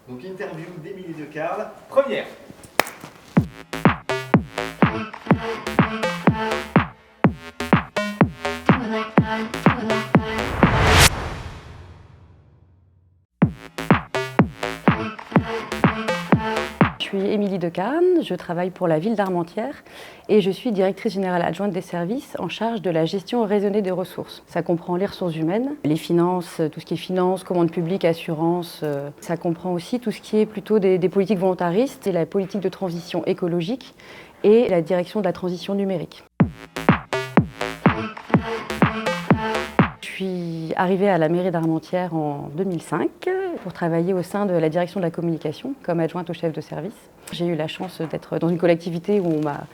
Donc interview d'Émilie Decarle, première. Je suis Émilie Decarle, je travaille pour la ville d'Armentières et je suis directrice générale adjointe des services en charge de la gestion raisonnée des ressources. Ça comprend les ressources humaines, les finances, tout ce qui est finances, commandes publiques, assurances. Ça comprend aussi tout ce qui est plutôt des politiques volontaristes et la politique de transition écologique et la direction de la transition numérique. Je suis arrivée à la mairie d'Armentières en 2005 pour travailler au sein de la direction de la communication comme adjointe au chef de service. J'ai eu la chance d'être dans une collectivité où on m'a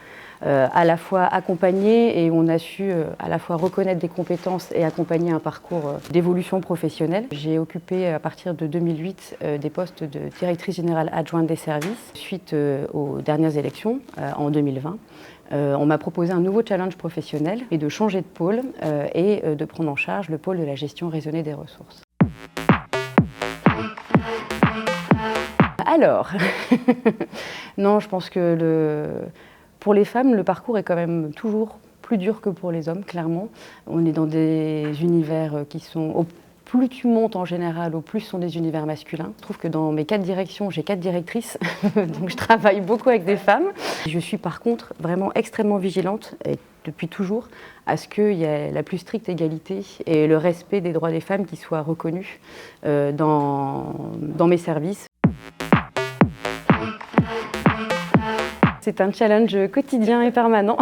à la fois accompagnée et on a su à la fois reconnaître des compétences et accompagner un parcours d'évolution professionnelle. J'ai occupé à partir de 2008 des postes de directrice générale adjointe des services suite aux dernières élections en 2020. On m'a proposé un nouveau challenge professionnel et de changer de pôle et de prendre en charge le pôle de la gestion raisonnée des ressources. Alors, non, je pense que pour les femmes, le parcours est quand même toujours plus dur que pour les hommes, clairement. On est dans des univers qui sont... Plus tu montes en général, au plus sont des univers masculins. Je trouve que dans mes 4 directions, j'ai 4 directrices, donc je travaille beaucoup avec des femmes. Je suis par contre vraiment extrêmement vigilante, et depuis toujours, à ce qu'il y ait la plus stricte égalité et le respect des droits des femmes qui soient reconnus dans mes services. C'est un challenge quotidien et permanent.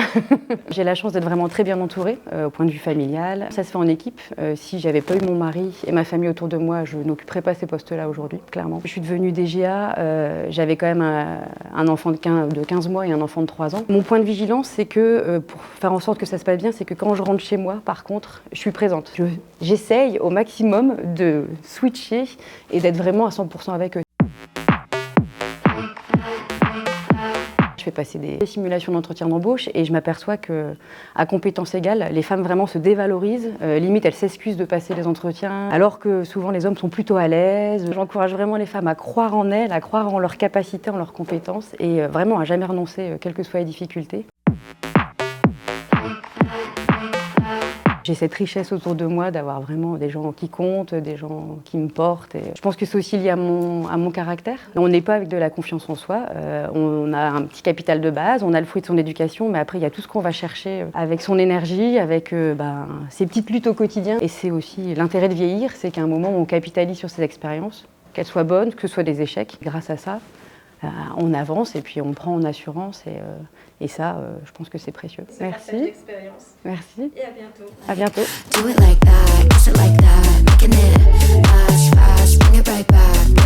J'ai la chance d'être vraiment très bien entourée au point de vue familial. Ça se fait en équipe. Si j'avais pas eu mon mari et ma famille autour de moi, je n'occuperais pas ces postes-là aujourd'hui, clairement. Je suis devenue DGA, j'avais quand même un enfant de 15 mois et un enfant de 3 ans. Mon point de vigilance, c'est que pour faire en sorte que ça se passe bien, c'est que quand je rentre chez moi, par contre, je suis présente. J'essaye au maximum de switcher et d'être vraiment à 100% avec eux. Je fais passer des simulations d'entretien d'embauche et je m'aperçois qu'à compétences égales, les femmes vraiment se dévalorisent, limite elles s'excusent de passer les entretiens, alors que souvent les hommes sont plutôt à l'aise. J'encourage vraiment les femmes à croire en elles, à croire en leurs capacités, en leurs compétences et vraiment à jamais renoncer, quelles que soient les difficultés. J'ai cette richesse autour de moi d'avoir vraiment des gens qui comptent, des gens qui me portent. Et je pense que c'est aussi lié à mon caractère. On n'est pas avec de la confiance en soi. On a un petit capital de base, on a le fruit de son éducation, mais après il y a tout ce qu'on va chercher avec son énergie, avec ses petites luttes au quotidien. Et c'est aussi l'intérêt de vieillir, c'est qu'à un moment on capitalise sur ses expériences, qu'elles soient bonnes, que ce soit des échecs. Grâce à ça, on avance et puis on prend en assurance et ça, je pense que c'est précieux. Merci. Merci. Et à bientôt. À bientôt. Do it like that, kiss it like that, making it fast, fast, bring it right back.